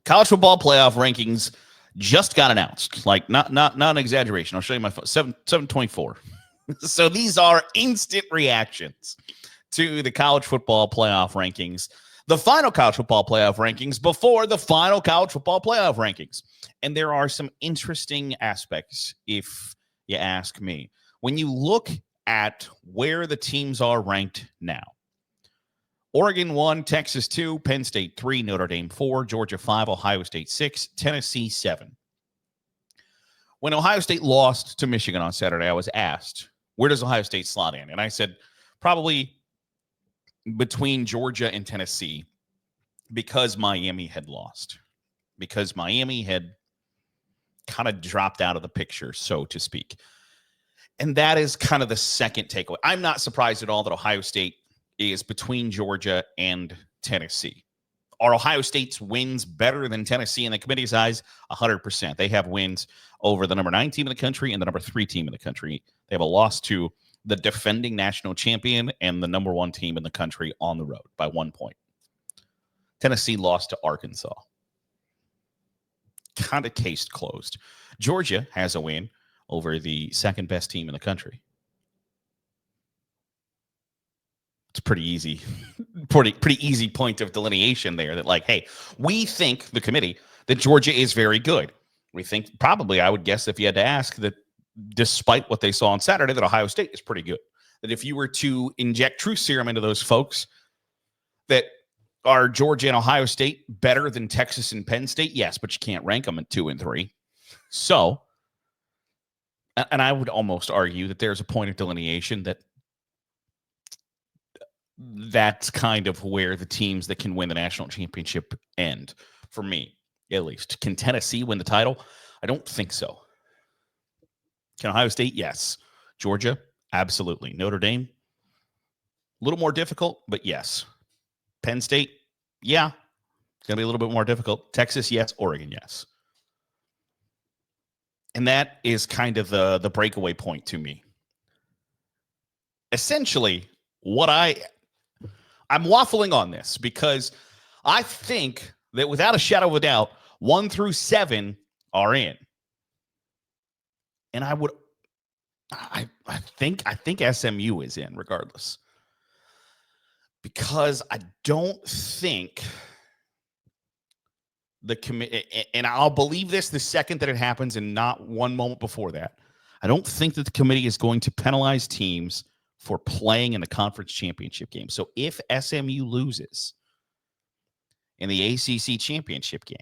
College football playoff rankings just got announced. Like not an exaggeration. I'll show you my phone. 724. So these are instant reactions to the college football playoff rankings. The final college football playoff rankings before the final college football playoff rankings. And there are some interesting aspects, if you ask me. When you look at where the teams are ranked now, Oregon 1, Texas 2, Penn State 3, Notre Dame 4, Georgia 5, Ohio State 6, Tennessee 7. When Ohio State lost to Michigan on Saturday, I was asked, where does Ohio State slot in? And I said, probably between Georgia and Tennessee, because Miami had lost, because Miami had kind of dropped out of the picture, so to speak. And that is kind of the second takeaway. I'm not surprised at all that Ohio State is between Georgia and Tennessee. Are Ohio State's wins better than Tennessee in the committee's eyes? 100%. They have wins over the number 9 team in the country and the number 3 team in the country. They have a loss to the defending national champion and the number 1 team in the country on the road by 1 point. Tennessee lost to Arkansas. Kind of case closed. Georgia has a win over the second best team in the country. It's pretty easy, pretty easy point of delineation there that, like, hey, we think, the committee, that Georgia is very good. We think, probably, I would guess if you had to ask, that despite what they saw on Saturday, that Ohio State is pretty good. That if you were to inject truth serum into those folks, that are Georgia and Ohio State better than Texas and Penn State? Yes, but you can't rank them at 2 and 3. So, and I would almost argue that there's a point of delineation that that's kind of where the teams that can win the national championship end, for me, at least. Can Tennessee win the title? I don't think so. Can Ohio State? Yes. Georgia? Absolutely. Notre Dame? A little more difficult, but yes. Penn State? Yeah. It's going to be a little bit more difficult. Texas? Yes. Oregon? Yes. And that is kind of the breakaway point to me. Essentially, what I'm waffling on this because I think that without a shadow of a doubt, 1 through 7 are in. And I think SMU is in regardless. Because I don't think the committee, and I'll believe this the second that it happens and not one moment before that, I don't think that the committee is going to penalize teams for playing in the conference championship game. So if SMU loses in the ACC championship game,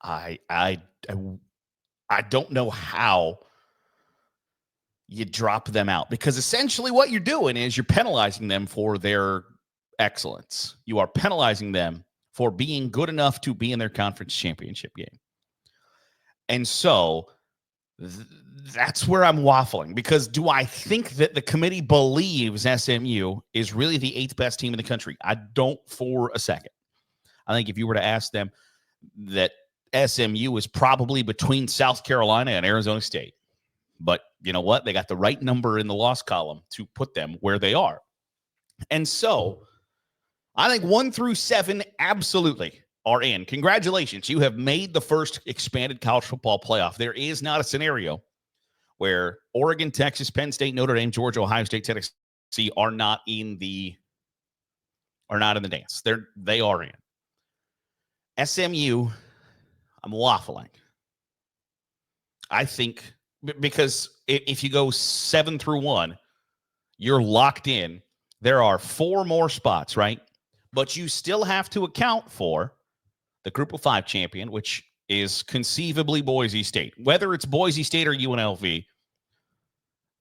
I don't know how you drop them out, because essentially what you're doing is you're penalizing them for their excellence. You are penalizing them for being good enough to be in their conference championship game. And so that's where I'm waffling, because do I think that the committee believes SMU is really the 8th best team in the country? I don't for a second. I think if you were to ask them, that SMU is probably between South Carolina and Arizona State. But you know what? They got the right number in the loss column to put them where they are. And so I think 1 through 7 absolutely are in. Congratulations. You have made the first expanded college football playoff. There is not a scenario where Oregon, Texas, Penn State, Notre Dame, Georgia, Ohio State, Tennessee are not in the dance. They are in. SMU, I'm waffling. I think because if you go 7 through 1, you're locked in. There are 4 more spots, right? But you still have to account for the Group of 5 champion, which is conceivably Boise State. Whether it's Boise State or UNLV,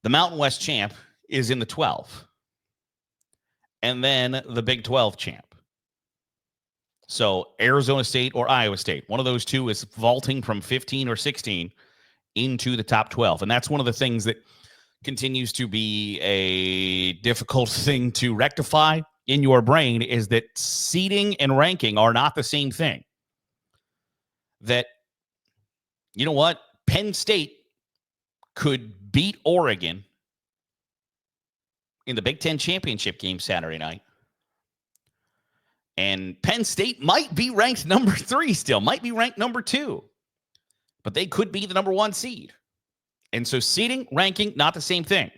the Mountain West champ is in the 12. And then the Big 12 champ. So Arizona State or Iowa State, one of those two is vaulting from 15 or 16 into the top 12. And that's one of the things that continues to be a difficult thing to rectify in your brain, is that seeding and ranking are not the same thing. That, you know what? Penn State could beat Oregon in the Big Ten championship game Saturday night. And Penn State might be ranked number 3 still, might be ranked number 2, but they could be the number 1 seed. And so seeding, ranking, not the same thing.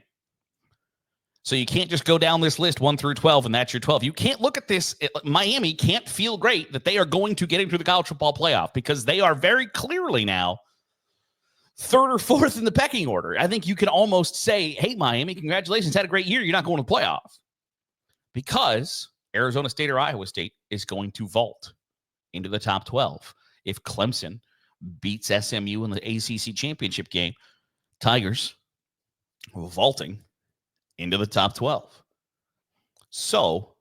So you can't just go down this list 1 through 12 and that's your 12. You can't look at this. Miami can't feel great that they are going to get into the college football playoff because they are very clearly now 3rd or 4th in the pecking order. I think you can almost say, hey, Miami, congratulations, had a great year. You're not going to the playoff because Arizona State or Iowa State is going to vault into the top 12. If Clemson beats SMU in the ACC championship game, Tigers vaulting into the top 12. So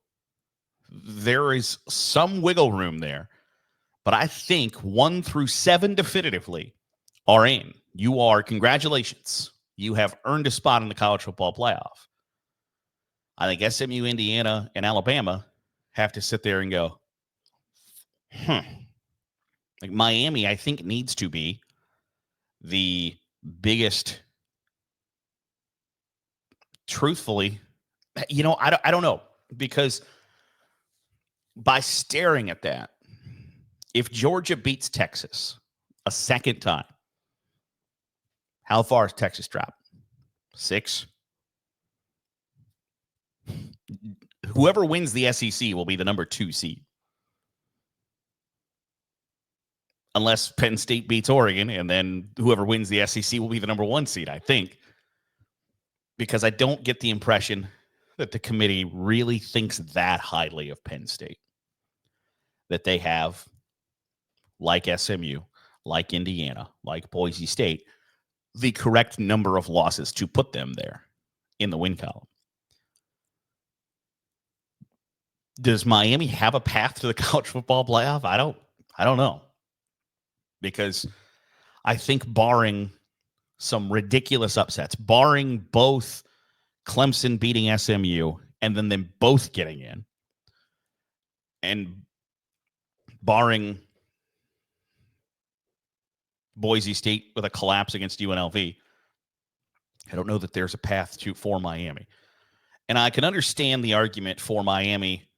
there is some wiggle room there, but I think 1 through 7 definitively are in. You are, congratulations. You have earned a spot in the college football playoff. I think SMU, Indiana, and Alabama have to sit there and go, like Miami, I think, needs to be the biggest. Truthfully, I don't know, because by staring at that, if Georgia beats Texas a second time, how far has Texas dropped? 6? Whoever wins the SEC will be the number 2 seed. Unless Penn State beats Oregon, and then whoever wins the SEC will be the number 1 seed, I think. Because I don't get the impression that the committee really thinks that highly of Penn State. That they have, like SMU, like Indiana, like Boise State, the correct number of losses to put them there in the win column. Does Miami have a path to the college football playoff? I don't know. Because I think barring some ridiculous upsets, barring both Clemson beating SMU and then them both getting in, and barring Boise State with a collapse against UNLV, I don't know that there's a path for Miami. And I can understand the argument for Miami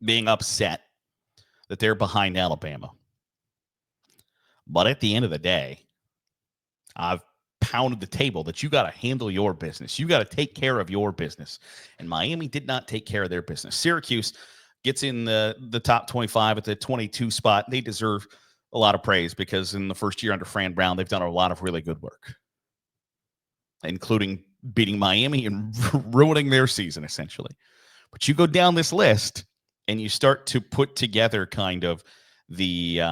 being upset that they're behind Alabama. But at the end of the day, I've pounded the table that you got to handle your business. You got to take care of your business. And Miami did not take care of their business. Syracuse gets in the top 25 at the 22 spot. They deserve a lot of praise because in the first year under Fran Brown, they've done a lot of really good work, including beating Miami and ruining their season, essentially. But you go down this list and you start to put together kind of the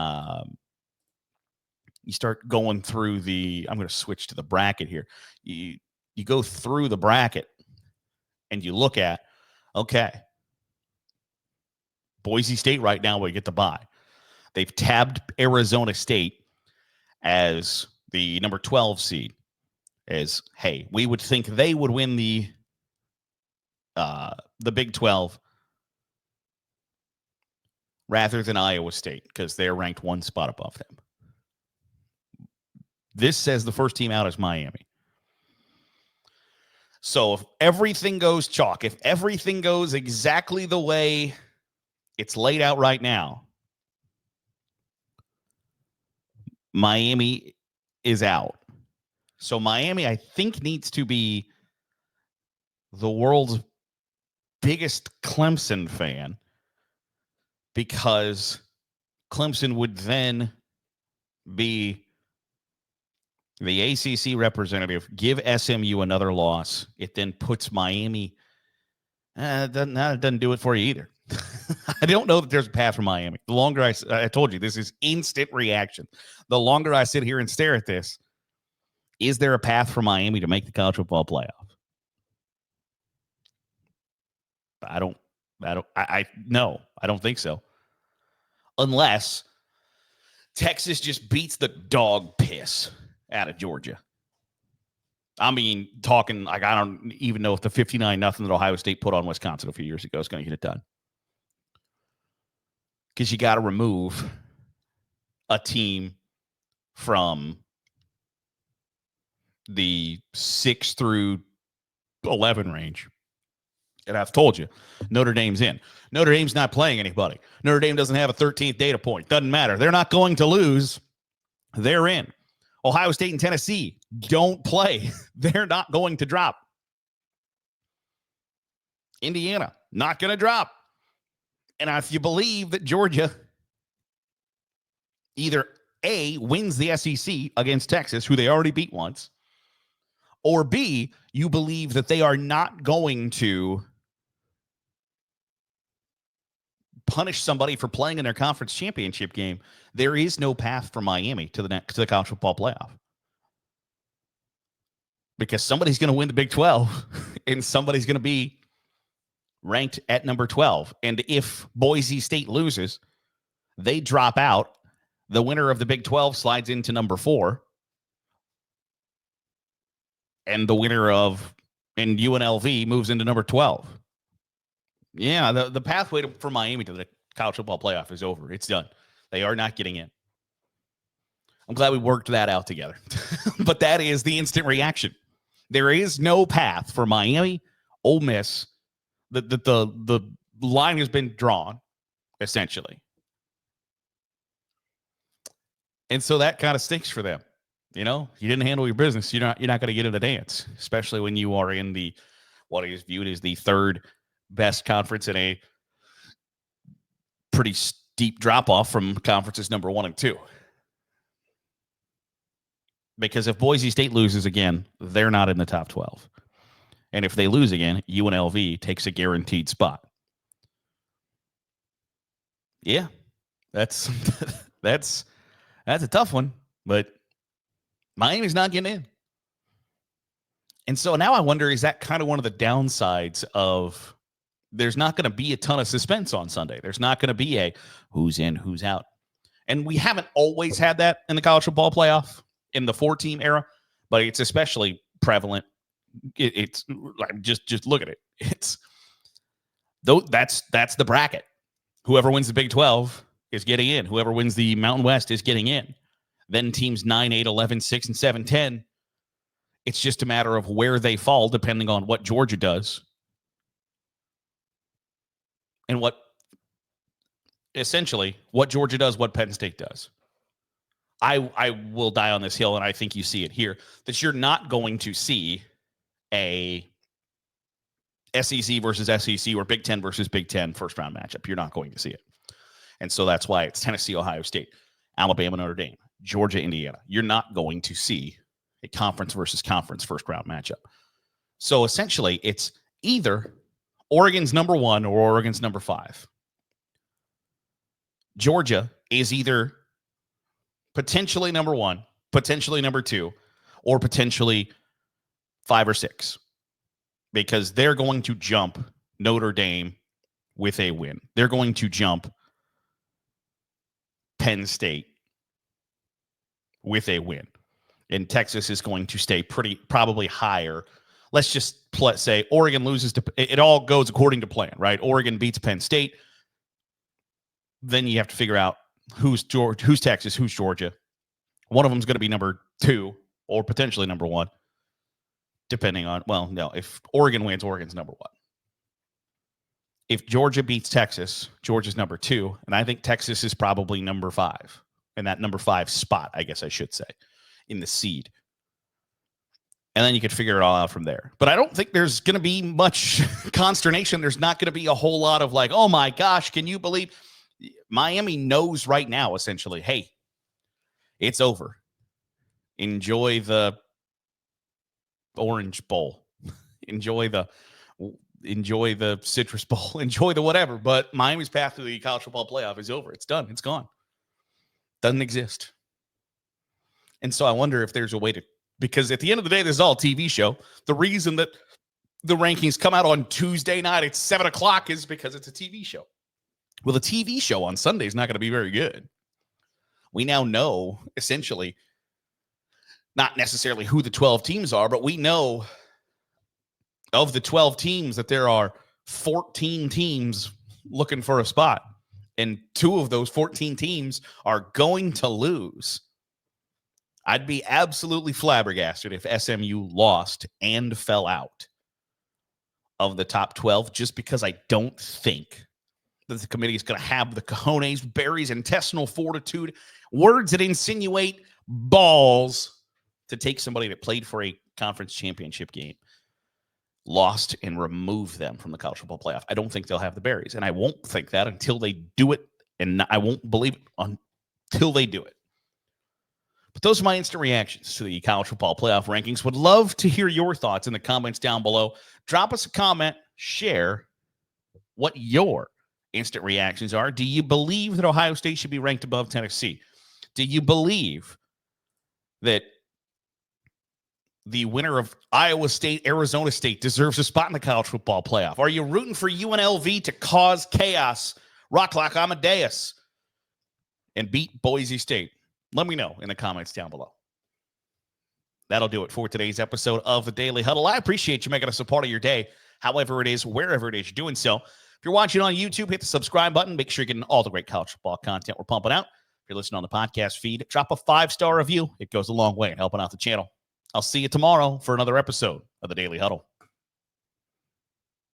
you start going through I'm going to switch to the bracket here. You go through the bracket and you look at, okay, Boise State right now will get the bye. They've tabbed Arizona State as the number 12 seed. As, hey, we would think they would win the Big 12 rather than Iowa State because they're ranked 1 spot above them. This says the first team out is Miami. So if everything goes chalk, if everything goes exactly the way it's laid out right now, Miami is out. So Miami, I think, needs to be the world's biggest Clemson fan because Clemson would then be the ACC representative, give SMU another loss. It then puts Miami. It doesn't do it for you either. I don't know that there's a path for Miami. The longer I told you, this is instant reaction. The longer I sit here and stare at this, is there a path for Miami to make the college football playoff? No, I don't think so. Unless Texas just beats the dog piss out of Georgia. I mean, talking like I don't even know if the 59-0 that Ohio State put on Wisconsin a few years ago is going to get it done. Because you got to remove a team from the 6 through 11 range And I've told you, Notre Dame's in. Notre Dame's not playing anybody. Notre Dame doesn't have a 13th data point. Doesn't matter. They're not going to lose. They're in. Ohio State and Tennessee don't play. They're not going to drop. Indiana, not going to drop. And if you believe that Georgia either A, wins the SEC against Texas, who they already beat once, or B, you believe that they are not going to punish somebody for playing in their conference championship game, there is no path for Miami to the college football playoff. Because somebody's going to win the Big 12 and somebody's going to be ranked at number 12. And if Boise State loses, they drop out. The winner of the Big 12 slides into number 4. And the winner of UNLV moves into number 12. Yeah, the pathway for Miami to the college football playoff is over. It's done. They are not getting in. I'm glad we worked that out together. But that is the instant reaction. There is no path for Miami, Ole Miss. The line has been drawn, essentially. And so that kind of stinks for them. You know, you didn't handle your business. You're not going to get in the dance, especially when you are in what is viewed as the third best conference in a pretty steep drop off from conferences number 1 and 2. Because if Boise State loses again, they're not in the top 12. And if they lose again, UNLV takes a guaranteed spot. Yeah, that's a tough one, but Miami's not getting in. And so now I wonder, is that kind of one of the downsides of there's not going to be a ton of suspense on Sunday? There's not going to be a who's in, who's out. And we haven't always had that in the college football playoff in the 4-team era, but it's especially prevalent. It's like just look at it. It's that's the bracket. Whoever wins the Big 12 is getting in. Whoever wins the Mountain West is getting in. Then teams 9, 8, 11, 6, and 7, 10. It's just a matter of where they fall depending on what Georgia does and what Georgia does, what Penn State does. I will die on this hill, and I think you see it here, that you're not going to see a SEC versus SEC or Big Ten versus Big Ten first-round matchup. You're not going to see it. And so that's why it's Tennessee, Ohio State, Alabama, Notre Dame, Georgia, Indiana. You're not going to see a conference versus conference first-round matchup. So essentially, it's either Oregon's number 1 or Oregon's number 5. Georgia is either potentially number 1, potentially number 2, or potentially 5 or 6, because they're going to jump Notre Dame with a win. They're going to jump Penn State with a win. And Texas is going to stay probably higher. Let's just say Oregon loses it all goes according to plan, right? Oregon beats Penn State. Then you have to figure out who's Texas, who's Georgia. One of them is going to be number 2 or potentially number 1, depending on, if Oregon wins, Oregon's number 1. If Georgia beats Texas, Georgia's number 2, and I think Texas is probably number 5, in that number 5 spot, I guess I should say, in the seed. And then you could figure it all out from there. But I don't think there's going to be much consternation. There's not going to be a whole lot of like, oh my gosh, can you believe? Miami knows right now, essentially, hey, it's over. Enjoy the Orange Bowl. Enjoy the Citrus Bowl. Enjoy the whatever. But Miami's path to the college football playoff is over. It's done. It's gone. Doesn't exist. And so I wonder if there's a way to, because at the end of the day, this is all a TV show. The reason that the rankings come out on Tuesday night at 7 o'clock is because it's a TV show. Well, the TV show on Sunday is not going to be very good. We now know, essentially, not necessarily who the 12 teams are, but we know of the 12 teams that there are 14 teams looking for a spot. And 2 of those 14 teams are going to lose. I'd be absolutely flabbergasted if SMU lost and fell out of the top 12 just because I don't think that the committee is going to have the cojones, berries, intestinal fortitude, words that insinuate balls to take somebody that played for a conference championship game, lost, and remove them from the college football playoff. I don't think they'll have the berries, and I won't think that until they do it, and I won't believe it until they do it. But those are my instant reactions to the college football playoff rankings. Would love to hear your thoughts in the comments down below. Drop us a comment, share what your instant reactions are. Do you believe that Ohio State should be ranked above Tennessee? Do you believe that the winner of Iowa State, Arizona State deserves a spot in the college football playoff? Are you rooting for UNLV to cause chaos, rock like Amadeus, and beat Boise State? Let me know in the comments down below. That'll do it for today's episode of the Daily Huddle. I appreciate you making us a part of your day, however it is, wherever it is you're doing so. If you're watching on YouTube, hit the subscribe button. Make sure you're getting all the great college football content we're pumping out. If you're listening on the podcast feed, drop a 5-star review. It goes a long way in helping out the channel. I'll see you tomorrow for another episode of the Daily Huddle.